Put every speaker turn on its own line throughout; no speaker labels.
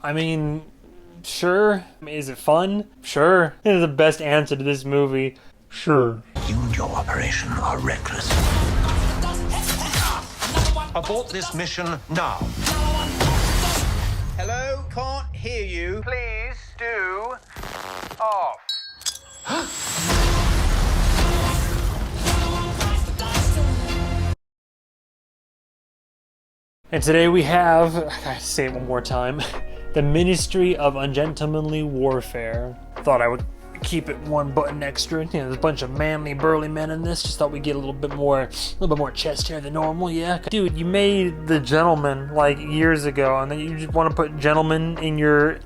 I mean, sure. Is it fun? Sure. It is the best answer to this movie. Sure.
You and your operation are reckless. Abort this mission now.
Hello? Can't hear you. Please do off.
And today we have, I gotta say it one more time, the Ministry of Ungentlemanly Warfare. Thought I would keep it one button extra. You know, there's a bunch of manly, burly men in this. Just thought we'd get a little bit more chest hair than normal. Yeah, dude, you made The Gentleman like years ago, and then you just want to put gentleman in your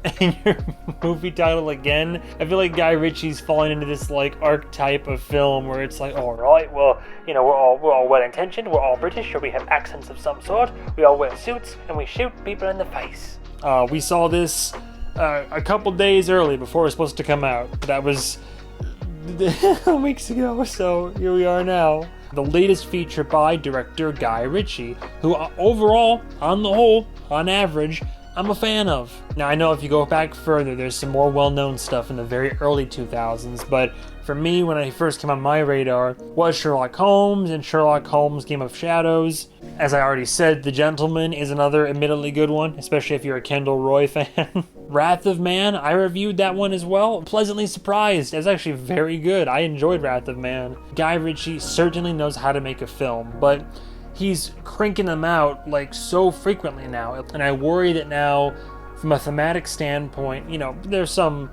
movie title again. I feel like Guy Ritchie's falling into this like archetype of film where it's like, all right, well, you know, we're all well-intentioned, we're all British, or we have accents of some sort. We all wear suits and we shoot people in the face. We saw this a couple days early before it was supposed to come out. That was weeks ago, so here we are now. The latest feature by director Guy Ritchie, who overall, on the whole, on average, I'm a fan of. Now, I know if you go back further, there's some more well-known stuff in the very early 2000s, but for me, when I first came on my radar, was Sherlock Holmes and Sherlock Holmes Game of Shadows. As I already said, The Gentleman is another admittedly good one, especially if you're a Kendall Roy fan. Wrath of Man, I reviewed that one as well. Pleasantly surprised. It's actually very good. I enjoyed Wrath of Man. Guy Ritchie certainly knows how to make a film, but he's cranking them out like so frequently now. And I worry that now, from a thematic standpoint, you know, there's some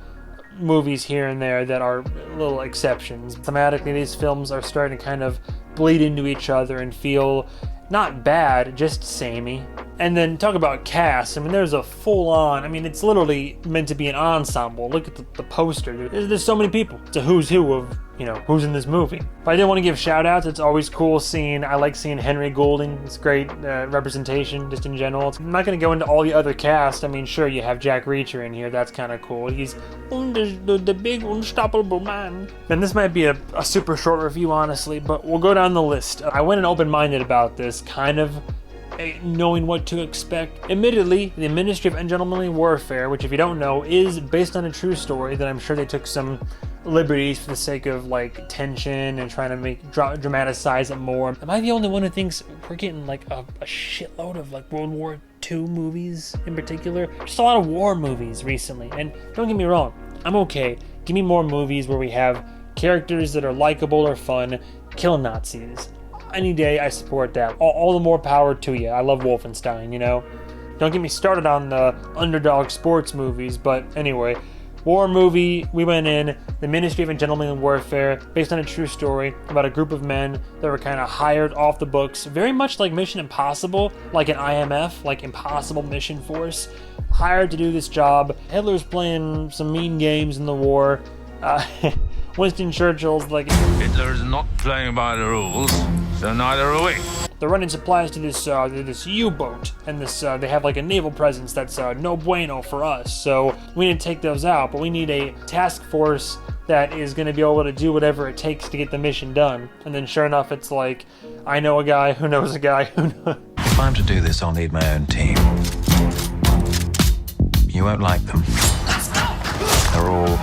movies here and there that are little exceptions. Thematically, these films are starting to kind of bleed into each other and feel not bad, just samey. And then talk about cast. I mean, there's a full-on, I mean, it's literally meant to be an ensemble. Look at the poster. There's so many people. It's a who's who of, you know, who's in this movie. But I did want to give shout-outs. It's always cool seeing, I like seeing Henry Golding. It's great representation, just in general. I'm not going to go into all the other cast. I mean, sure, you have Jack Reacher in here. That's kind of cool. He's the big unstoppable man. And this might be a super short review, honestly, but we'll go down the list. I went in open-minded about this, kind of knowing what to expect. Admittedly, the Ministry of Ungentlemanly Warfare, which if you don't know, is based on a true story that I'm sure they took some liberties for the sake of like tension and trying to make dramatize it more. Am I the only one who thinks we're getting like a shitload of like World War II movies in particular? Just a lot of war movies recently, and don't get me wrong, I'm okay. Give me more movies where we have characters that are likable or fun, killing Nazis. Any day, I support that. All the more power to you. I love Wolfenstein, you know? Don't get me started on the underdog sports movies, but anyway. War movie, we went in, the Ministry of Ungentlemanly Warfare, based on a true story about a group of men that were kind of hired off the books, very much like Mission Impossible, like an IMF, like Impossible Mission Force, hired to do this job. Hitler's playing some mean games in the war. Winston Churchill's like,
Hitler's not playing by the rules, so neither are we.
They're running supplies to this U-boat, and they have like a naval presence that's no bueno for us. So we need to take those out, but we need a task force that is going to be able to do whatever it takes to get the mission done. And then sure enough, it's like, I know a guy who knows a guy who knows.
If I'm to do this, I'll need my own team. You won't like them. They're all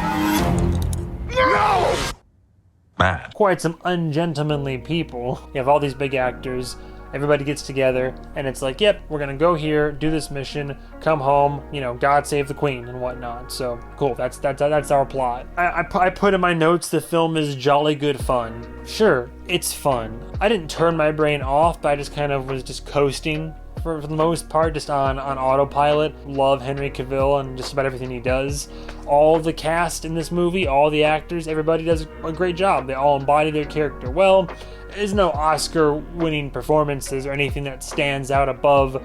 mad.
Quite some ungentlemanly people. You have all these big actors, everybody gets together, and it's like, yep, we're gonna go here, do this mission, come home, you know, God save the Queen and whatnot. So cool, that's our plot. I put in my notes the film is jolly good fun. Sure, it's fun. I didn't turn my brain off, but I just kind of was just coasting for the most part, just on autopilot. Love Henry Cavill and just about everything he does. All the cast in this movie, all the actors, everybody does a great job. They all embody their character well. There's no Oscar-winning performances or anything that stands out above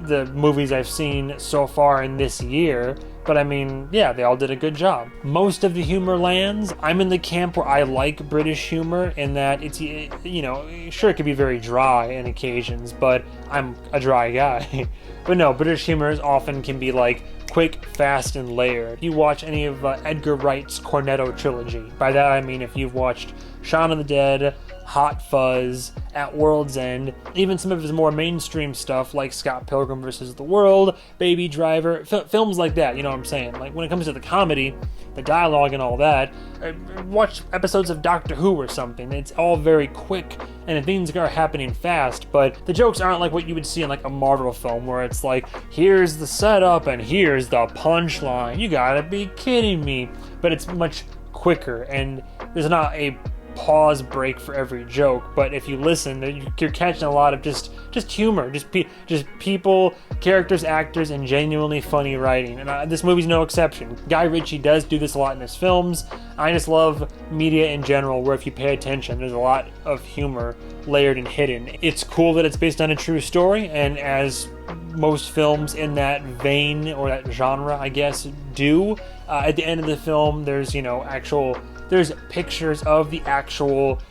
the movies I've seen so far in this year. But I mean, yeah, they all did a good job. Most of the humor lands. I'm in the camp where I like British humor in that it's, you know, sure, it could be very dry on occasions, but I'm a dry guy. But no, British humor often can be like quick, fast, and layered. If you watch any of Edgar Wright's Cornetto trilogy, by that I mean if you've watched Shaun of the Dead, Hot Fuzz, at World's End. Even some of his more mainstream stuff, like Scott Pilgrim vs. the World, Baby Driver, films like that, you know what I'm saying? Like, when it comes to the comedy, the dialogue and all that, watch episodes of Doctor Who or something. It's all very quick, and things are happening fast, but the jokes aren't like what you would see in like a Marvel film, where it's like, here's the setup and here's the punchline. You gotta be kidding me. But it's much quicker, and there's not a pause break for every joke, but if you listen, you're catching a lot of just humor, just people, characters, actors, and genuinely funny writing. And this movie's no exception. Guy Ritchie does do this a lot in his films. I just love media in general, where if you pay attention, there's a lot of humor layered and hidden. It's cool that it's based on a true story, and as most films in that vein or that genre, I guess, do, at the end of the film, there's there's pictures of the actual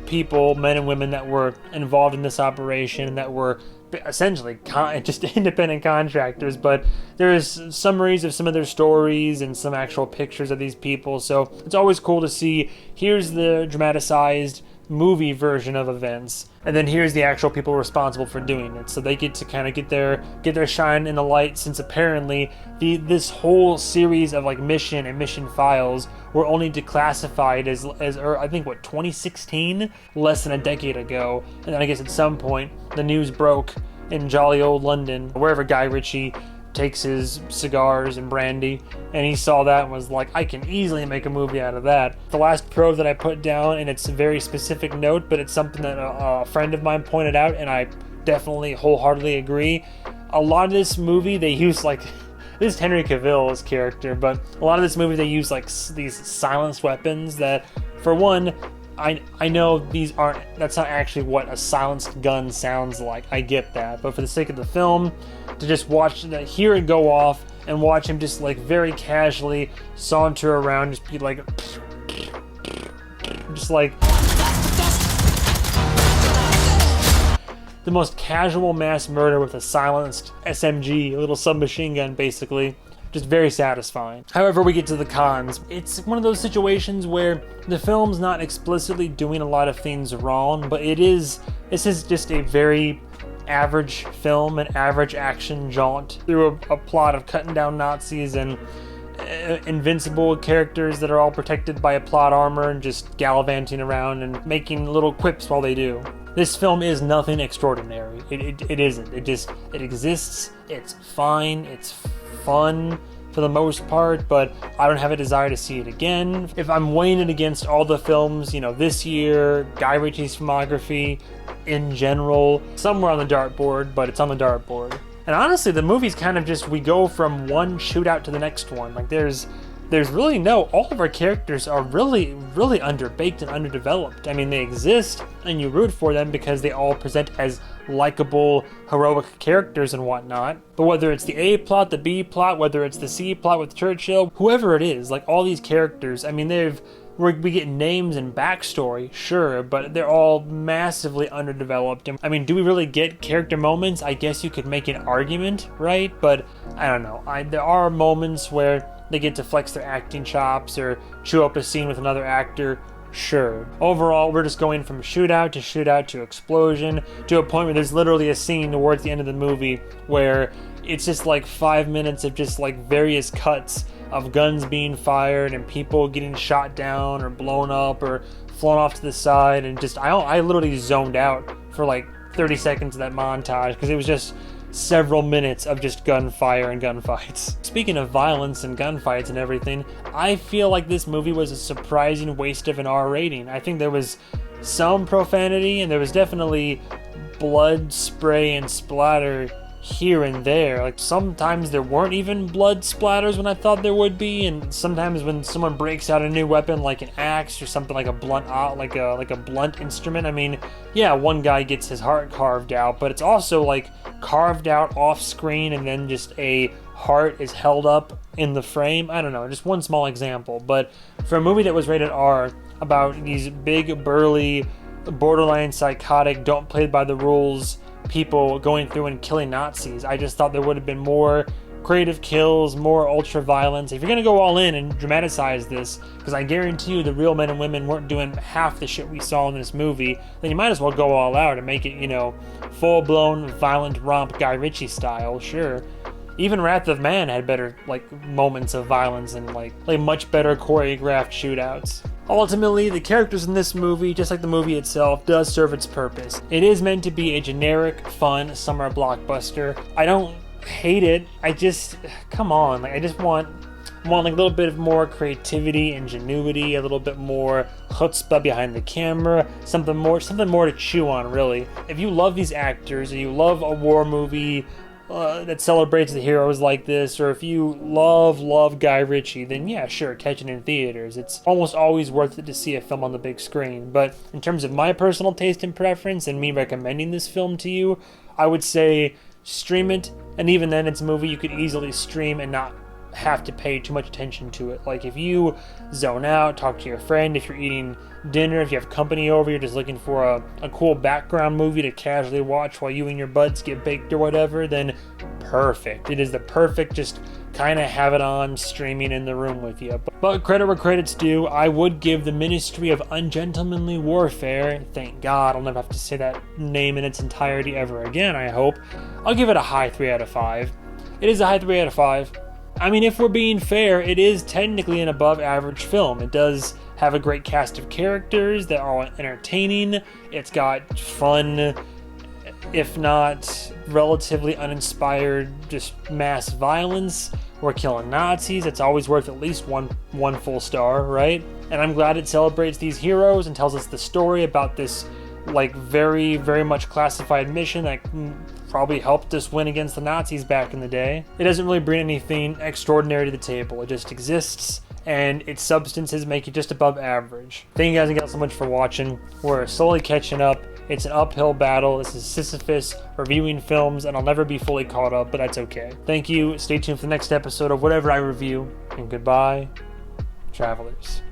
people, men and women, that were involved in this operation, that were essentially just independent contractors, but there's summaries of some of their stories and some actual pictures of these people. So it's always cool to see, here's the dramatized movie version of events, and then here's the actual people responsible for doing it, so they get to kind of get their shine in the light, since apparently this whole series of like mission files were only declassified as I think 2016, less than a decade ago. And then I guess at some point the news broke in jolly old London, wherever Guy Ritchie takes his cigars and brandy, and he saw that and was like, I can easily make a movie out of that. The last pro that I put down, and it's a very specific note, but it's something that a friend of mine pointed out, and I definitely wholeheartedly agree. A lot of this movie, they use like, this is Henry Cavill's character, but a lot of this movie they use like these silenced weapons that, for one, I know that's not actually what a silenced gun sounds like. I get that. But for the sake of the film, to just hear it go off and watch him just like very casually saunter around, just be like, just like the most casual mass murder with a silenced SMG, a little submachine gun basically. Just very satisfying. However, we get to the cons. It's one of those situations where the film's not explicitly doing a lot of things wrong, but this is just a very average film, an average action jaunt through a plot of cutting down Nazis and invincible characters that are all protected by a plot armor and just gallivanting around and making little quips while they do. This film is nothing extraordinary. It isn't. It exists. It's fine. It's fun for the most part, but I don't have a desire to see it again. If I'm weighing it against all the films, this year, Guy Ritchie's filmography in general, somewhere on the dartboard, but it's on the dartboard. And honestly, the movie's kind of just, we go from one shootout to the next one. Like there's really all of our characters are really, really underbaked and underdeveloped. I mean, they exist and you root for them because they all present as likable, heroic characters and whatnot. But whether it's the A plot, the B plot, whether it's the C plot with Churchill, whoever it is, like all these characters, I mean, we get names and backstory, sure, but they're all massively underdeveloped. I mean, do we really get character moments? I guess you could make an argument, right? But I don't know. There are moments where they get to flex their acting chops or chew up a scene with another actor, sure. Overall, we're just going from shootout to explosion to a point where there's literally a scene towards the end of the movie where it's just like 5 minutes of just like various cuts of guns being fired and people getting shot down or blown up or flown off to the side, and just I literally zoned out for like 30 seconds of that montage because it was just several minutes of just gunfire and gunfights. Speaking of violence and gunfights and everything, I feel like this movie was a surprising waste of an R rating. I think there was some profanity and there was definitely blood spray and splatter here and there. Like sometimes there weren't even blood splatters when I thought there would be, and sometimes when someone breaks out a new weapon like an axe or something like a blunt like a blunt instrument, I mean, yeah, one guy gets his heart carved out, but it's also like carved out off screen and then just a heart is held up in the frame. I don't know, just one small example. But for a movie that was rated R about these big burly borderline psychotic, don't play by the rules people going through and killing Nazis, I just thought there would have been more creative kills, more ultra violence. If you're gonna go all in and dramatize this, because I guarantee you the real men and women weren't doing half the shit we saw in this movie, then you might as well go all out and make it, you know, full-blown violent romp Guy Ritchie style, sure. Even Wrath of Man had better, like, moments of violence and, like much better choreographed shootouts. Ultimately, the characters in this movie, just like the movie itself, does serve its purpose. It is meant to be a generic, fun, summer blockbuster. I don't hate it. I just, come on, like, I just want like a little bit of more creativity, ingenuity, a little bit more chutzpah behind the camera, something more to chew on, really. If you love these actors, and you love a war movie that celebrates the heroes like this, or if you love Guy Ritchie, then yeah, sure, catch it in theaters. It's almost always worth it to see a film on the big screen. But in terms of my personal taste and preference, and me recommending this film to you, I would say stream it, and even then it's a movie you could easily stream and not have to pay too much attention to it. Like, if you zone out, talk to your friend, if you're eating dinner, if you have company over, you're just looking for a cool background movie to casually watch while you and your buds get baked or whatever, then perfect. It is the perfect, just kind of have it on streaming in the room with you. But credit where credit's due, I would give the Ministry of Ungentlemanly Warfare, thank God I'll never have to say that name in its entirety ever again, I hope, I'll give it a high 3 out of 5. It is a high 3 out of 5. I mean, if we're being fair, it is technically an above average film. It does have a great cast of characters that are entertaining. It's got fun, if not relatively uninspired, just mass violence. We're killing Nazis. It's always worth at least one full star, right? And I'm glad it celebrates these heroes and tells us the story about this, like, very, very much classified mission that probably helped us win against the Nazis back in the day. It doesn't really bring anything extraordinary to the table. It just exists, and its substances make it just above average. Thank you guys again so much for watching. We're slowly catching up. It's an uphill battle. This is Sisyphus reviewing films, and I'll never be fully caught up, but that's okay. Thank you. Stay tuned for the next episode of whatever I review, and goodbye, travelers.